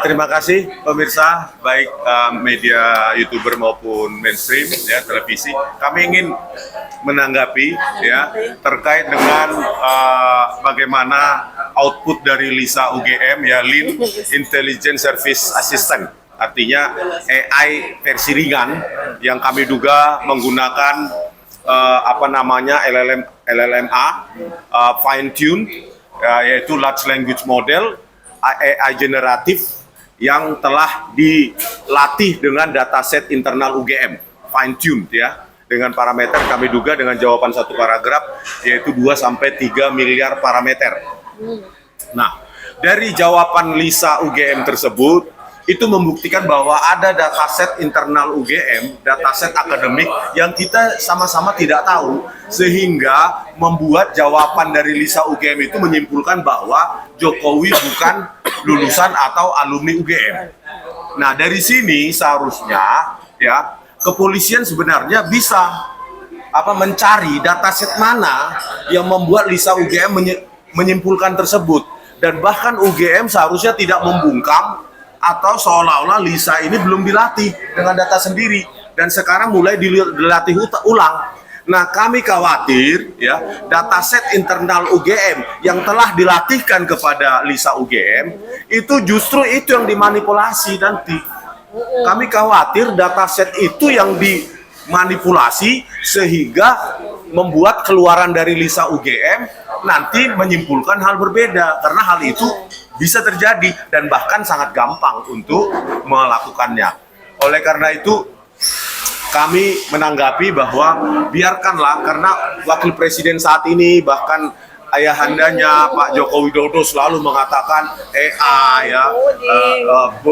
Terima kasih pemirsa, baik media YouTuber maupun mainstream ya televisi. Kami ingin menanggapi ya terkait dengan bagaimana output dari LISA UGM ya, Lean Intelligent Service Assistant, artinya AI versi ringan yang kami duga menggunakan LLMA fine tune yaitu large language model AI generatif yang telah dilatih dengan dataset internal UGM, fine tuned ya, dengan parameter kami duga dengan jawaban satu paragraf yaitu 2-3 miliar parameter. Nah, dari jawaban LISA UGM tersebut itu membuktikan bahwa ada dataset internal UGM, dataset akademik yang kita sama-sama tidak tahu, sehingga membuat jawaban dari LISA UGM itu menyimpulkan bahwa Jokowi bukan lulusan atau alumni UGM. Nah, dari sini seharusnya ya kepolisian sebenarnya bisa mencari dataset mana yang membuat LISA UGM menyimpulkan tersebut, dan bahkan UGM seharusnya tidak membungkam atau seolah-olah LISA ini belum dilatih dengan data sendiri dan sekarang mulai dilatih ulang. Nah, kami khawatir ya dataset internal UGM yang telah dilatihkan kepada LISA UGM itu justru itu yang dimanipulasi nanti. Kami khawatir dataset itu yang dimanipulasi sehingga membuat keluaran dari LISA UGM nanti menyimpulkan hal berbeda, karena hal itu bisa terjadi dan bahkan sangat gampang untuk melakukannya. Oleh karena itu kami menanggapi bahwa biarkanlah, karena wakil presiden saat ini bahkan ayahandanya Pak Joko Widodo selalu mengatakan AI ya,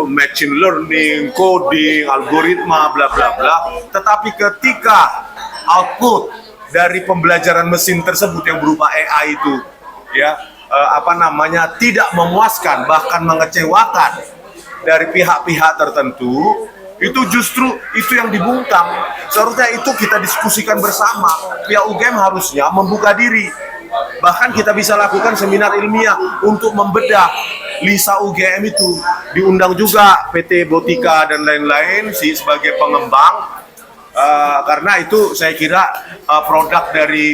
machine learning, coding, algoritma, bla bla bla. Tetapi ketika output dari pembelajaran mesin tersebut yang berupa AI itu ya tidak memuaskan, bahkan mengecewakan dari pihak-pihak tertentu, itu justru itu yang dibungkam. Seharusnya itu kita diskusikan bersama. Pihak UGM harusnya membuka diri. Bahkan kita bisa lakukan seminar ilmiah untuk membedah LISA UGM itu. Diundang juga PT Botika dan lain-lain sebagai pengembang. Karena itu saya kira produk dari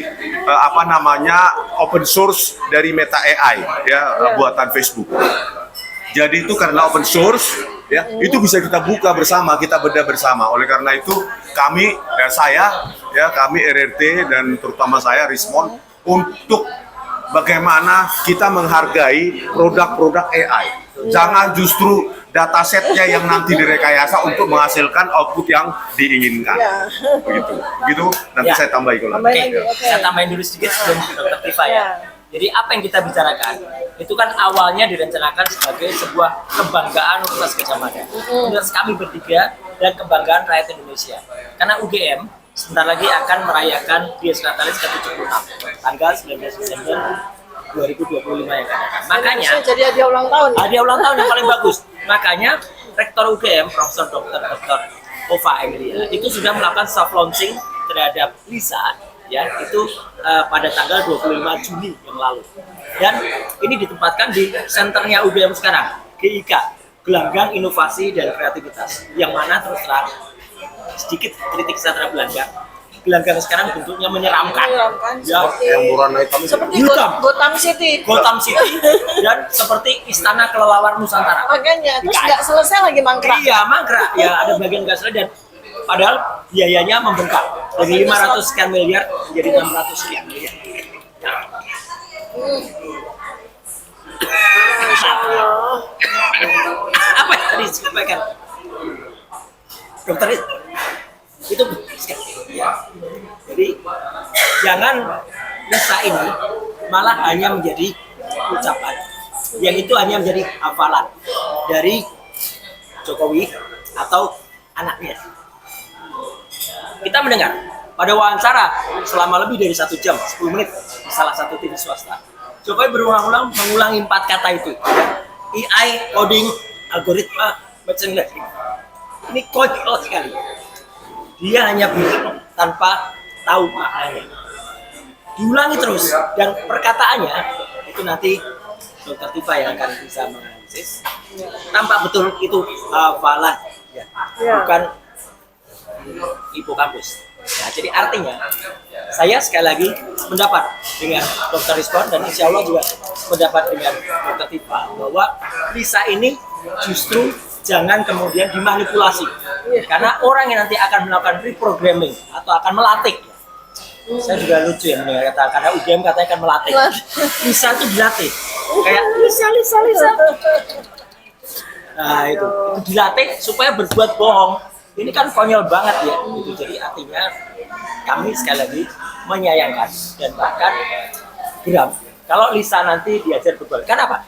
open source dari Meta AI ya, buatan Facebook. Jadi itu karena open source ya, itu bisa kita buka bersama, kita bedah bersama. Oleh karena itu kami kami RRT dan terutama saya Rismon untuk bagaimana kita menghargai produk-produk AI. Jangan justru datasetnya yang nanti direkayasa untuk menghasilkan output yang diinginkan. Begitu. Nanti saya tambahin kalau saya tambahin dulu sedikit sebelum Dr. Tifa ya. Jadi apa yang kita bicarakan itu kan awalnya direncanakan sebagai sebuah kebanggaan Universitas Gadjah Mada, universitas kami bertiga dan kebanggaan rakyat Indonesia. Karena UGM sebentar lagi akan merayakan Dies Natalis ke-76 tanggal 19 Desember 2025 yang akan datang. Makanya jadi hadiah ulang tahun. Hadiah ulang tahun yang paling bagus. Makanya Rektor UGM Profesor Dr. Ova Emilia itu sudah melakukan soft launching terhadap LISA ya, itu pada tanggal 25 Juni yang lalu. Dan ini ditempatkan di senternya UGM sekarang, GIK, Gelanggang Inovasi dan Kreativitas. Yang mana terus terang sedikit kritik saya terhadap gelanggang sekarang bentuknya menyeramkan. Ya, yang murah hitam seperti Gotham City. Dan seperti Istana Kelelawar Nusantara. Makanya terus nggak selesai lagi mangkrak. Iya, mangkrak. Ya, ada bagian nggak selesai, dan padahal biayanya membengkak dari 500 sekian miliar menjadi 600 sekian miliar. Apa yang tadi disampaikan dokter itu ya. Jadi jangan LISA ini malah hanya menjadi ucapan, yang itu hanya menjadi hafalan dari Jokowi atau anaknya. Kita mendengar pada wawancara selama lebih dari 1 jam 10 menit di salah satu TV swasta, Jokowi berulang-ulang mengulangi 4 kata itu, AI, coding, algoritma, machine learning. Ini konyol sekali. Dia hanya bilang tanpa tahu maknanya. Diulangi terus, dan perkataannya itu nanti Dr. Tifa yang akan bisa mengenai. Services, tampak betul itu Falah, ya, Ya. bukan hipokampus. Nah, jadi artinya saya sekali lagi mendapat dengan Dr. Rizwan dan insya Allah juga mendapat dengan Dr. Tifa bahwa Lisa ini justru jangan kemudian dimanipulasi, karena orang yang nanti akan melakukan reprogramming atau akan melatih. Saya juga lucu ya mendengar kata, karena UGM katanya akan melatih. Lisa itu dilatih. Kayak Lisa. Nah itu dilatih supaya berbuat bohong. Ini kan konyol banget ya. Gitu. Jadi artinya kami sekali lagi menyayangkan dan bahkan geram kalau Lisa nanti diajar berbohong. Kenapa?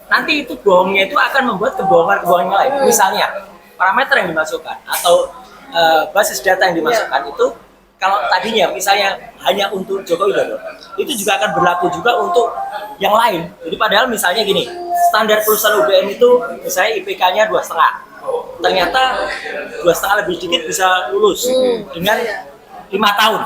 Nanti itu bohongnya itu akan membuat kebohongan-kebohongan lain. Misalnya parameter yang dimasukkan atau basis data yang dimasukkan itu kalau tadinya misalnya hanya untuk Joko Widodo, itu juga akan berlaku juga untuk yang lain. Jadi padahal misalnya gini, standar perusahaan UGM itu misalnya IPK-nya 2,5. Ternyata 2,5 lebih sedikit bisa lulus dengan 5 tahun.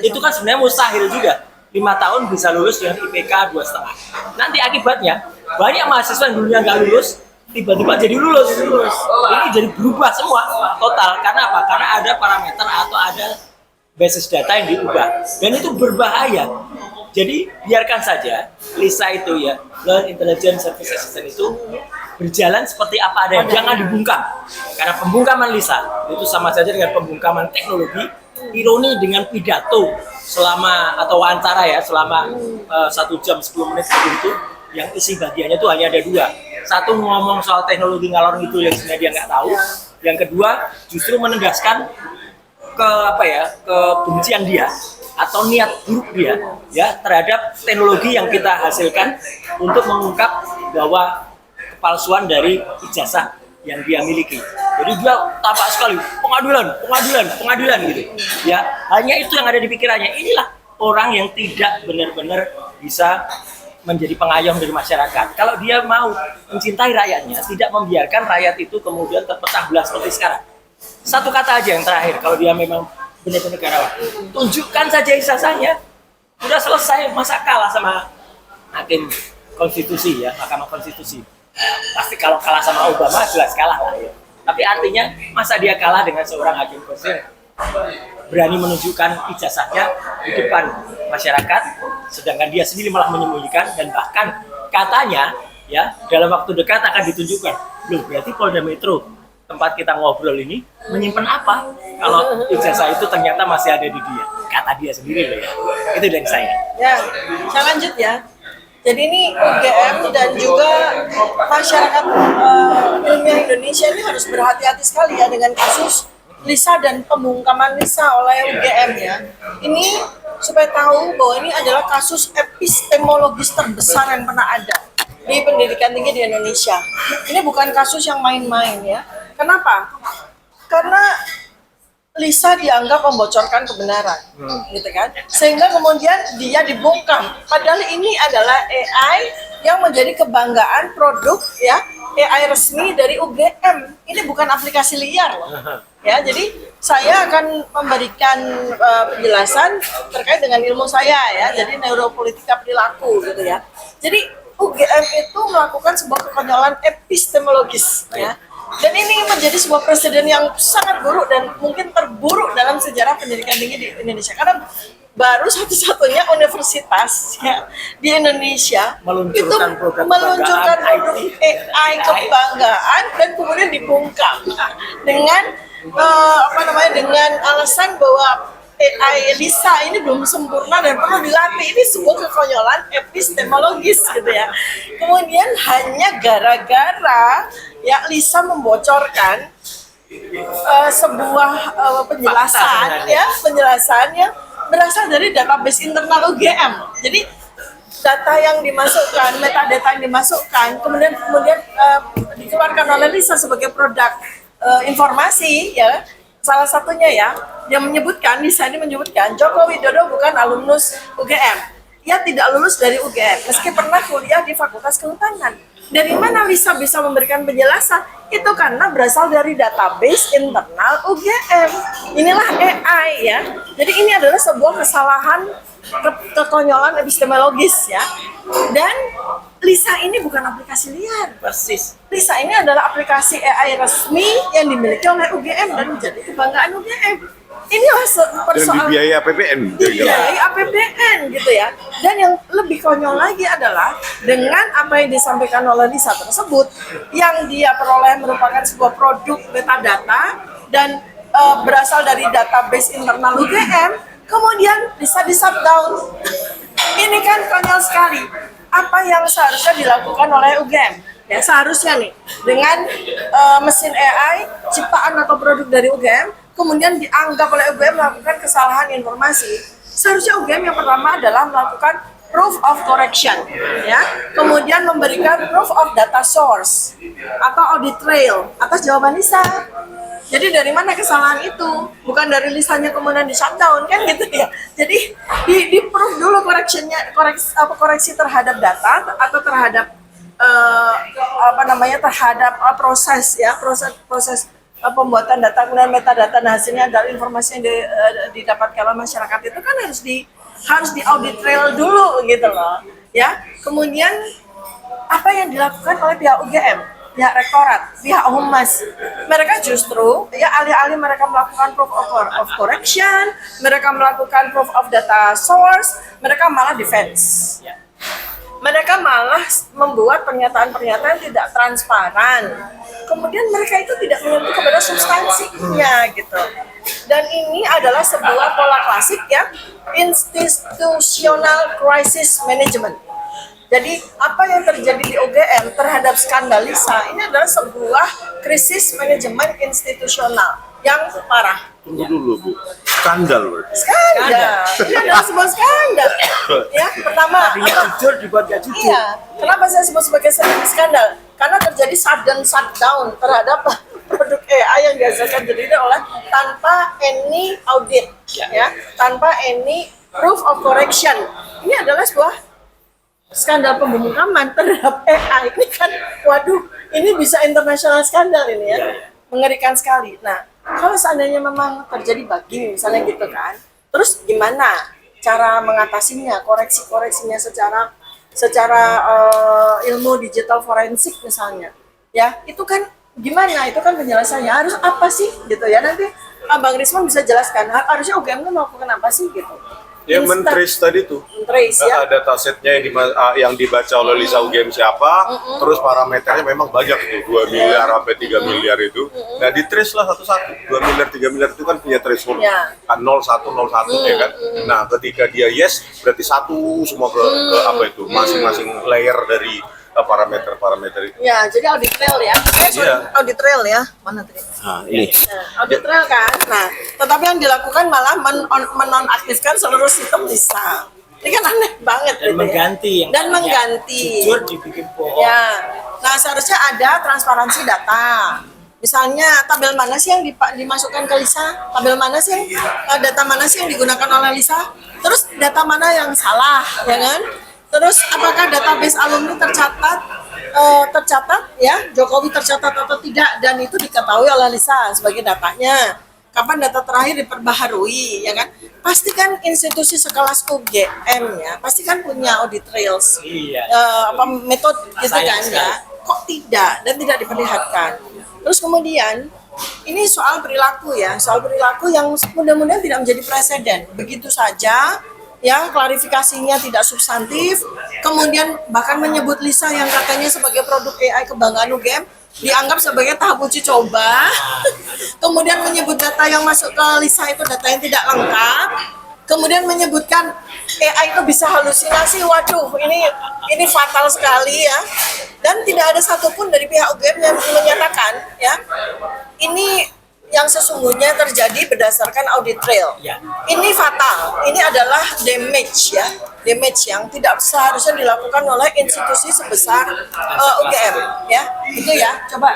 Itu kan sebenarnya mustahil juga. 5 tahun bisa lulus dengan IPK 2,5. Nanti akibatnya banyak mahasiswa yang dulunya nggak lulus tiba-tiba jadi lulus. Ini jadi berubah semua total. Karena apa? Karena ada parameter atau ada basis data yang diubah dan itu berbahaya. Jadi biarkan saja Lisa itu ya, Learn Intelligence Service Assistant itu berjalan seperti apa adanya, jangan dibungkam. Karena pembungkaman Lisa itu sama saja dengan pembungkaman teknologi. Ironi dengan pidato selama atau wawancara ya selama 1 jam 10 menit itu yang isi bagiannya itu hanya ada 2. Satu ngomong soal teknologi ngalor itu yang sebenarnya dia nggak tahu. Yang kedua justru menegaskan kebencian dia atau niat buruk dia ya terhadap teknologi yang kita hasilkan untuk mengungkap bahwa kepalsuan dari ijazah yang dia miliki. Jadi dia tampak sekali pengadilan gitu. Ya, hanya itu yang ada di pikirannya. Inilah orang yang tidak benar-benar bisa menjadi pengayom dari masyarakat. Kalau dia mau mencintai rakyatnya, tidak membiarkan rakyat itu kemudian terpecah belah seperti sekarang. Satu kata aja yang terakhir, kalau dia memang benar-benar negarawan, tunjukkan saja ijazahnya. Udah selesai, masa kalah sama hakim konstitusi ya, Mahkamah Konstitusi. Pasti kalau kalah sama Obama jelas kalah lah ya. Tapi artinya masa dia kalah dengan seorang hakim konstitusi berani menunjukkan ijazahnya di depan masyarakat, sedangkan dia sendiri malah menyembunyikan dan bahkan katanya ya dalam waktu dekat akan ditunjukkan. Loh, berarti Polda Metro tempat kita ngobrol ini menyimpan apa kalau ijazah itu ternyata masih ada di dia, kata dia sendiri loh ya. Itu dari saya. Ya, saya lanjut ya. Jadi ini UGM dan juga masyarakat ilmiah Indonesia ini harus berhati-hati sekali ya dengan kasus Lisa dan pembungkaman Lisa oleh UGM ya. Ini supaya tahu bahwa ini adalah kasus epistemologis terbesar yang pernah ada di pendidikan tinggi di Indonesia. Ini bukan kasus yang main-main ya. Kenapa? Karena Lisa dianggap membocorkan kebenaran, gitu kan? Sehingga kemudian dia dibungkam. Padahal ini adalah AI yang menjadi kebanggaan produk ya, AI resmi dari UGM. Ini bukan aplikasi liar loh. Ya, jadi saya akan memberikan penjelasan terkait dengan ilmu saya ya. Jadi neuropolitika perilaku gitu ya. Jadi UGM itu melakukan sebuah kekonyolan epistemologis ya. Dan ini menjadi sebuah presiden yang sangat buruk dan mungkin terburuk dalam sejarah pendidikan tinggi di Indonesia. Karena baru satu-satunya universitas ya, di Indonesia meluncurkan itu produk AI kebanggaan dan kemudian dibungkam dengan dengan alasan bahwa AI Lisa ini belum sempurna dan perlu dilatih. Ini sebuah kekonyolan epistemologis gitu ya. Kemudian hanya gara-gara ya Lisa membocorkan sebuah penjelasan yang berasal dari database internal UGM. Jadi data yang dimasukkan, metadata yang dimasukkan, kemudian dikeluarkan oleh Lisa sebagai produk informasi ya. Salah satunya ya, yang menyebutkan, Lisa ini menyebutkan Joko Widodo bukan alumnus UGM. Ia tidak lulus dari UGM, meski pernah kuliah di Fakultas Kehutanan. Dari mana Lisa bisa memberikan penjelasan? Itu karena berasal dari database internal UGM. Inilah AI ya. Jadi ini adalah sebuah kesalahan kekonyolan epistemologis ya. Dan Lisa ini bukan aplikasi liar. Persis. Lisa ini adalah aplikasi AI resmi yang dimiliki oleh UGM dan menjadi kebanggaan UGM. Inilah Dan persoalan dibiayai APBN. dibiayai APBN gitu ya. Dan yang lebih konyol lagi adalah dengan apa yang disampaikan oleh Lisa tersebut, yang dia peroleh merupakan sebuah produk metadata dan berasal dari database internal UGM, kemudian bisa di-shutdown. Ini kan konyol sekali. Apa yang seharusnya dilakukan oleh UGM? Ya, seharusnya nih dengan mesin AI ciptaan atau produk dari UGM kemudian dianggap oleh UGM melakukan kesalahan informasi. Seharusnya UGM yang pertama adalah melakukan proof of correction, ya, kemudian memberikan proof of data source atau audit trail atas jawaban Lisa. Jadi dari mana kesalahan itu? Bukan dari Lisanya kemudian di shutdown kan gitu ya. Jadi di proof dulu koreksi terhadap data atau terhadap terhadap proses pembuatan data kemudian metadata. Nah, hasilnya adalah informasi yang didapatkan oleh masyarakat itu kan harus di audit trail dulu gitu loh ya. Kemudian apa yang dilakukan oleh pihak UGM, pihak rektorat, pihak humas, mereka justru ya alih-alih mereka melakukan proof of correction, mereka melakukan proof of data source, mereka malah defense. Mereka malah membuat pernyataan-pernyataan tidak transparan. Kemudian mereka itu tidak menyentuh kepada substansinya gitu. Dan ini adalah sebuah pola klasik ya, institutional crisis management. Jadi apa yang terjadi di UGM terhadap skandal Lisa ini adalah sebuah krisis manajemen institusional yang parah. Tunggu dulu, Bu. Skandal, Bu. Skandal. Ini adalah sebuah skandal. Ya, pertama, Jujur dibuat gak jujur. iya. Kenapa saya sebut sebagai skandal? Karena terjadi sudden shutdown terhadap produk AI yang dihasilkan sendiri oleh tanpa any audit, ya, tanpa any proof of correction. Ini adalah sebuah skandal pembungkaman terhadap AI. Ini kan, waduh, ini bisa internasional skandal ini ya, mengerikan sekali. Nah, kalau seandainya memang terjadi bugging misalnya gitu kan, terus gimana cara mengatasinya, koreksinya secara ilmu digital forensik misalnya, ya itu kan gimana, itu kan penjelasannya harus apa sih gitu ya, nanti Bang Risman bisa jelaskan harusnya UGM itu melakukan apa sih gitu. Ya, men-trace tadi tuh. Men-trace ya. Datasetnya yang dibaca oleh Lisa UGM siapa, terus parameternya memang banyak tuh, 2 miliar sampai 3 miliar itu. Nah, di-trace lah satu-satu. 2 miliar, 3 miliar itu kan punya threshold. Ya. Kan 0101 ya kan. Nah, ketika dia yes, berarti satu semua ke apa itu, masing-masing layer dari parameter itu. Ya, jadi audit trail ya. Audit trail ya. Mana tadi? Nah, ini. Audit trail kan. Nah, tetapi yang dilakukan malah menonaktifkan seluruh sistem Lisa. Ini kan aneh banget Dan gitu mengganti ya. yang Dan tadinya mengganti. jujur dibikin bohong. Ya. Nah, seharusnya ada transparansi data. Misalnya tabel mana sih yang dimasukkan ke Lisa? Tabel mana sih yang data mana sih yang digunakan oleh Lisa? Terus data mana yang salah, ya kan? Terus apakah database alumni tercatat ya, Jokowi tercatat atau tidak, dan itu diketahui oleh Lisa sebagai datanya. Kapan data terakhir diperbaharui, ya kan? Pasti kan institusi sekelas UGM ya, pasti kan punya audit trails, Iya. metode gitu Sayang kan ya. Kok tidak dan tidak diperlihatkan. Terus kemudian ini soal perilaku ya, soal perilaku yang mudah-mudahan tidak menjadi presiden. Begitu saja ya, klarifikasinya tidak substantif, kemudian bahkan menyebut Lisa yang katanya sebagai produk AI kebanggaan UGM dianggap sebagai tahap uji coba, kemudian menyebut data yang masuk ke Lisa itu data yang tidak lengkap, kemudian menyebutkan AI itu bisa halusinasi. Waduh, ini fatal sekali ya, dan tidak ada satupun dari pihak UGM yang menyatakan ya ini yang sesungguhnya terjadi berdasarkan audit trail. Ya. Ini fatal. Ini adalah damage ya, damage yang tidak seharusnya dilakukan oleh institusi sebesar UGM ya. Itu ya. Coba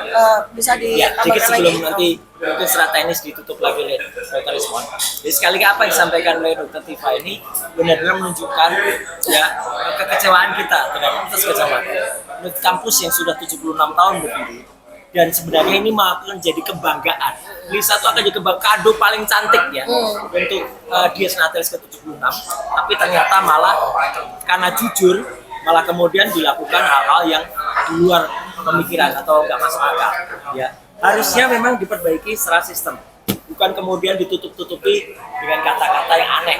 bisa Ya, sedikit ditambahkan sebelum lagi. nanti mungkin secara teknis ditutup lagi oleh Dr. Rismon. Jadi sekali lagi apa yang disampaikan oleh Dr. Tifa ini benar-benar menunjukkan ya kekecewaan kita terhadap Universitas Gadjah Mada. Kampus yang sudah 76 tahun berdiri, dan sebenarnya ini akan jadi kebanggaan. Lisa itu akan jadi kado paling cantik ya untuk Dies Natalis ke-76, tapi ternyata malah karena jujur malah kemudian dilakukan hal-hal yang di luar pemikiran atau nggak masuk akal. Ya, harusnya memang diperbaiki secara sistem, bukan kemudian ditutup-tutupi dengan kata-kata yang aneh,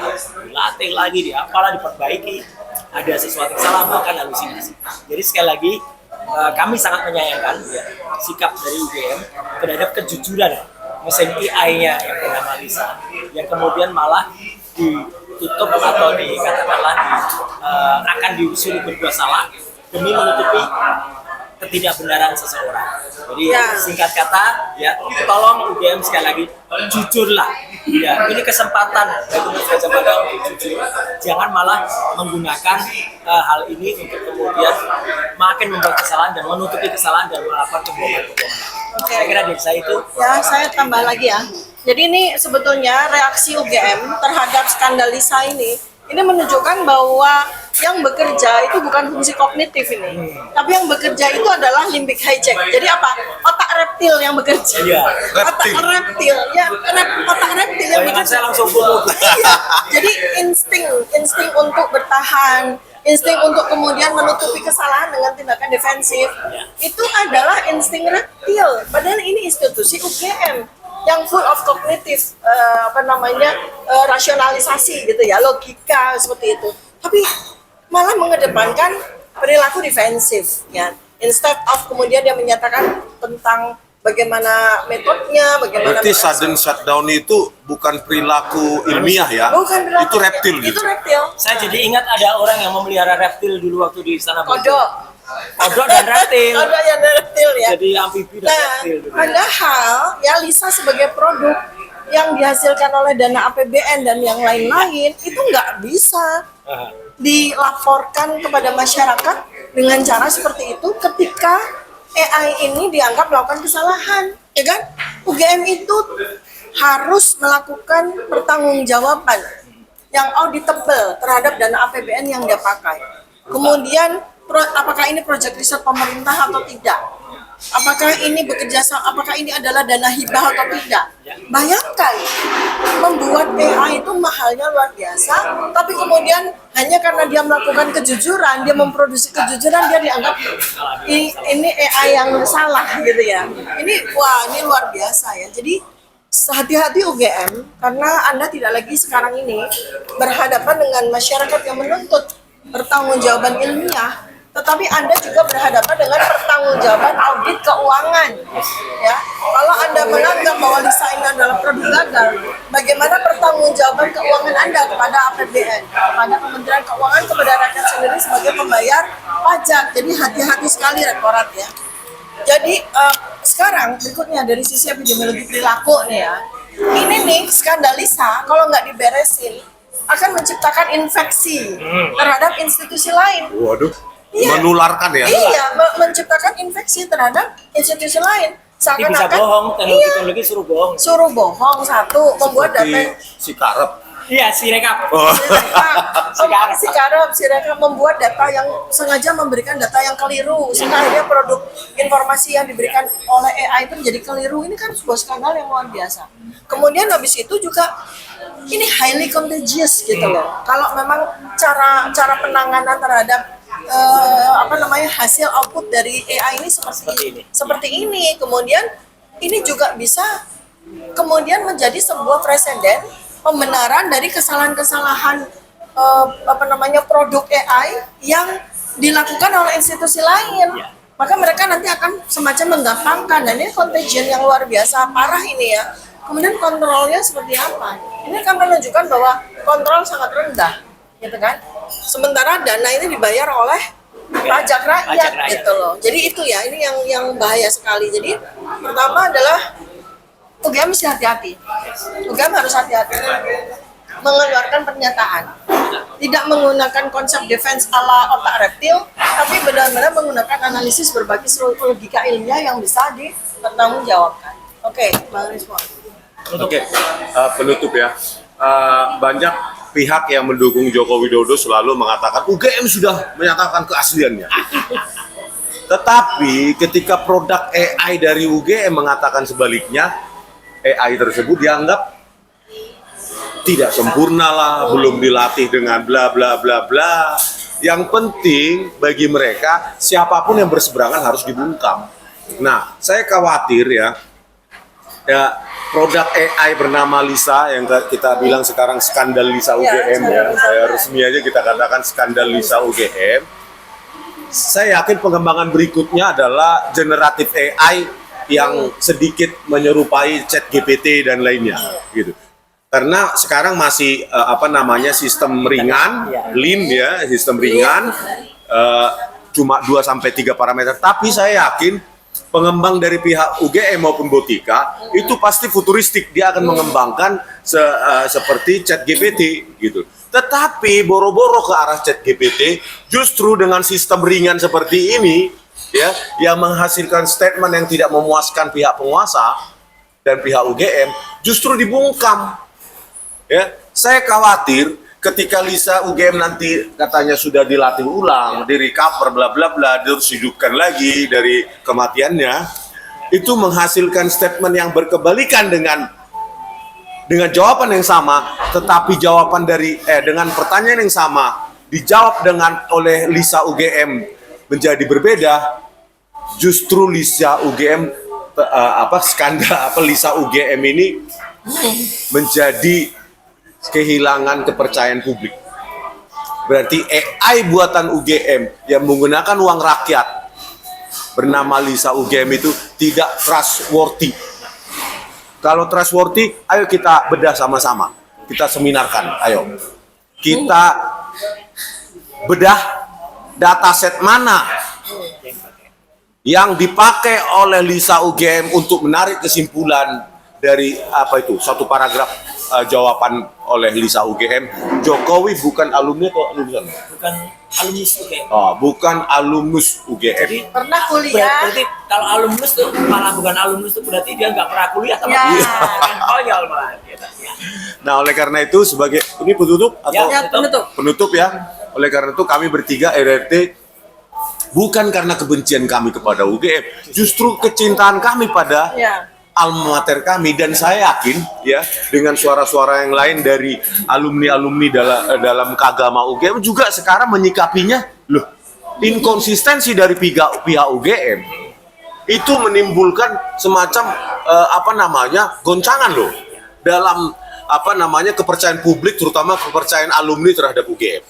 dilatih lagi, apalah diperbaiki, ada sesuatu yang salah bahkan halusinasi. Jadi sekali lagi kami sangat menyayangkan ya, sikap dari UGM terhadap kejujuran mesin AI-nya yang bernama Lisa, yang kemudian malah ditutup atau dikatakanlah akan diusuli berdua salah demi menutupi ketidakbenaran seseorang. Jadi singkat kata ya, tolong UGM sekali lagi jujurlah. Ya, ini kesempatan bagi Universitas Gadjah Mada untuk jujur. Jangan malah menggunakan hal ini untuk kemudian makin membuat kesalahan dan menutupi kesalahan dan melakukan kebohongan-kebohongan. Saya kira dari saya itu. Ya, saya tambah lagi ya. Jadi ini sebetulnya reaksi UGM terhadap skandal Lisa ini menunjukkan bahwa yang bekerja itu bukan fungsi kognitif ini, tapi yang bekerja itu adalah limbic hijack. Jadi apa? Otak reptil yang bekerja. Iya. Otak reptil, ya otak reptil yang bekerja. Saya langsung bunuh. Iya. Jadi insting untuk bertahan, insting untuk kemudian menutupi kesalahan dengan tindakan defensif, itu adalah insting reptil. Padahal ini institusi UGM yang full of cognitive rasionalisasi gitu ya, logika seperti itu. Tapi malah mengedepankan perilaku defensif ya. Instead of kemudian dia menyatakan tentang bagaimana metodenya, bagaimana Berarti sudden shutdown itu bukan perilaku ilmiah ya? Bukan perilaku, itu reptil gitu. Itu reptil. Saya jadi ingat ada orang yang memelihara reptil dulu waktu di Istana Bogor. Kodok Dan reptil. Kodok dan reptil ya. Jadi amfibi dan reptil. Padahal ya Lisa sebagai produk yang dihasilkan oleh dana APBN dan yang lain-lain itu nggak bisa dilaporkan kepada masyarakat dengan cara seperti itu ketika AI ini dianggap melakukan kesalahan, ya kan? UGM itu harus melakukan pertanggungjawaban yang auditable terhadap dana APBN yang dia pakai. Kemudian apakah ini proyek riset pemerintah atau tidak? Apakah ini bekerja sama, apakah ini adalah dana hibah atau tidak? Bayangkan, membuat AI itu mahalnya luar biasa, tapi kemudian hanya karena dia melakukan kejujuran, dia memproduksi kejujuran, dia dianggap ini AI yang salah gitu ya. Ini luar biasa ya. Jadi hati-hati UGM, karena Anda tidak lagi sekarang ini berhadapan dengan masyarakat yang menuntut pertanggungjawaban ilmiah, tetapi Anda juga berhadapan dengan pertanggungjawaban audit keuangan. Ya, kalau Anda menganggap bahwa Lisa ini adalah produk gagal, bagaimana pertanggungjawaban keuangan Anda kepada APBN, kepada Kementerian Keuangan, kepada rakyat sendiri sebagai pembayar pajak? Jadi hati-hati sekali rektorat ya. Jadi sekarang berikutnya dari sisi epidemiologi perilaku nih ya, ini nih skandal Lisa kalau nggak diberesin akan menciptakan infeksi terhadap institusi lain. Waduh. Iya. Menularkan ya? Iya, menciptakan infeksi terhadap institusi lain. Jadi bisa bohong, teknologi suruh bohong. Suruh bohong satu, membuat data. Si Karep. Iya, si rekap. Si Rekap membuat data yang sengaja memberikan data yang keliru, sehingga akhirnya produk informasi yang diberikan oleh AI itu menjadi keliru. Ini kan sebuah skandal yang luar biasa. Kemudian habis itu juga ini highly contagious gitu loh. Kalau memang cara penanganan terhadap hasil output dari AI ini seperti ini. Kemudian ini juga bisa kemudian menjadi sebuah preseden pembenaran dari kesalahan-kesalahan produk AI yang dilakukan oleh institusi lain. Maka mereka nanti akan semacam menggampangkan, dan ini contagion yang luar biasa parah ini ya. Kemudian kontrolnya seperti apa? Ini akan menunjukkan bahwa kontrol sangat rendah, gitu kan? Sementara dana ini dibayar oleh pajak rakyat gitu loh. Jadi itu ya, ini yang bahaya sekali. Jadi pertama adalah UGM mesti hati-hati. UGM harus hati-hati mengeluarkan pernyataan. Tidak menggunakan konsep defense ala otak reptil, tapi benar-benar menggunakan analisis berbasis logika ilmiah yang bisa dipertanggungjawabkan. Oke, Bang Rizwan. Oke, penutup ya. Banyak pihak yang mendukung Joko Widodo selalu mengatakan UGM sudah menyatakan keasliannya. Tetapi ketika produk AI dari UGM mengatakan sebaliknya, AI tersebut dianggap tidak sempurna lah, belum dilatih dengan bla bla bla bla, Yang penting bagi mereka siapapun yang berseberangan harus dibungkam. Nah, saya khawatir ya produk AI bernama Lisa yang kita bilang sekarang skandal Lisa UGM ya. Saya resmi aja kita katakan skandal Lisa UGM. Saya yakin pengembangan berikutnya adalah generatif AI yang sedikit menyerupai ChatGPT dan lainnya gitu. Karena sekarang masih sistem ringan, lean ya, sistem ringan, cuma 2-3 parameter. Tapi saya yakin pengembang dari pihak UGM maupun Botika itu pasti futuristik, dia akan mengembangkan seperti ChatGPT gitu. Tetapi boro-boro ke arah ChatGPT justru dengan sistem ringan seperti ini ya, yang menghasilkan statement yang tidak memuaskan pihak penguasa dan pihak UGM justru dibungkam. Ya, saya khawatir ketika Lisa UGM nanti katanya sudah dilatih ulang, di recover bla bla bla, terus hidupkan lagi dari kematiannya, itu menghasilkan statement yang berkebalikan dengan jawaban yang sama, tetapi jawaban dengan pertanyaan yang sama dijawab oleh Lisa UGM menjadi berbeda. Justru Lisa UGM Lisa UGM ini menjadi kehilangan kepercayaan publik. Berarti AI buatan UGM yang menggunakan uang rakyat bernama Lisa UGM itu tidak trustworthy. Kalau trustworthy, ayo kita bedah sama-sama. Kita seminarkan, ayo. Kita bedah dataset mana yang dipakai oleh Lisa UGM untuk menarik kesimpulan dari satu paragraf jawaban oleh Lisa UGM. Jokowi bukan alumni atau lulusan? Bukan alumnus UGM. Oh, bukan alumnus UGM. Jadi Pernah kuliah. berarti kalau alumnus tuh malah bukan alumnus tuh berarti dia nggak pernah kuliah atau Ya. konyol malah gitu. Ya. Nah, oleh karena itu sebagai ini penutup atau Ya, penutup. penutup ya. Oleh karena itu kami bertiga RRT bukan karena kebencian kami kepada UGM, justru kecintaan kami pada Ya. alma mater kami, dan saya yakin ya dengan suara-suara yang lain dari alumni-alumni dalam keagama UGM juga sekarang menyikapinya, loh, inkonsistensi dari pihak UGM itu menimbulkan semacam goncangan loh dalam kepercayaan publik, terutama kepercayaan alumni terhadap UGM.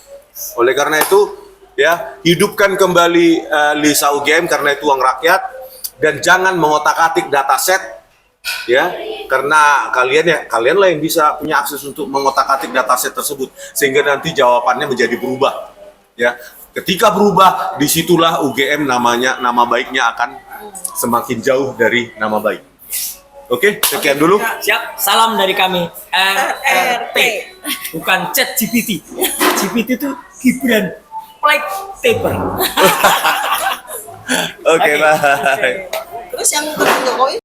Oleh karena itu ya, hidupkan kembali Lisa UGM karena itu uang rakyat, dan jangan mengotak-atik dataset ya, karena kalian lah yang bisa punya akses untuk mengotak-atik dataset tersebut sehingga nanti jawabannya menjadi berubah ya. Ketika berubah, disitulah UGM nama baiknya akan semakin jauh dari nama baik. Oke, sekian dulu. Siap, salam dari kami RRT, bukan ChatGPT. GPT itu Gibran Plate Paper. Oke, bye. Terus yang tentang Jokowi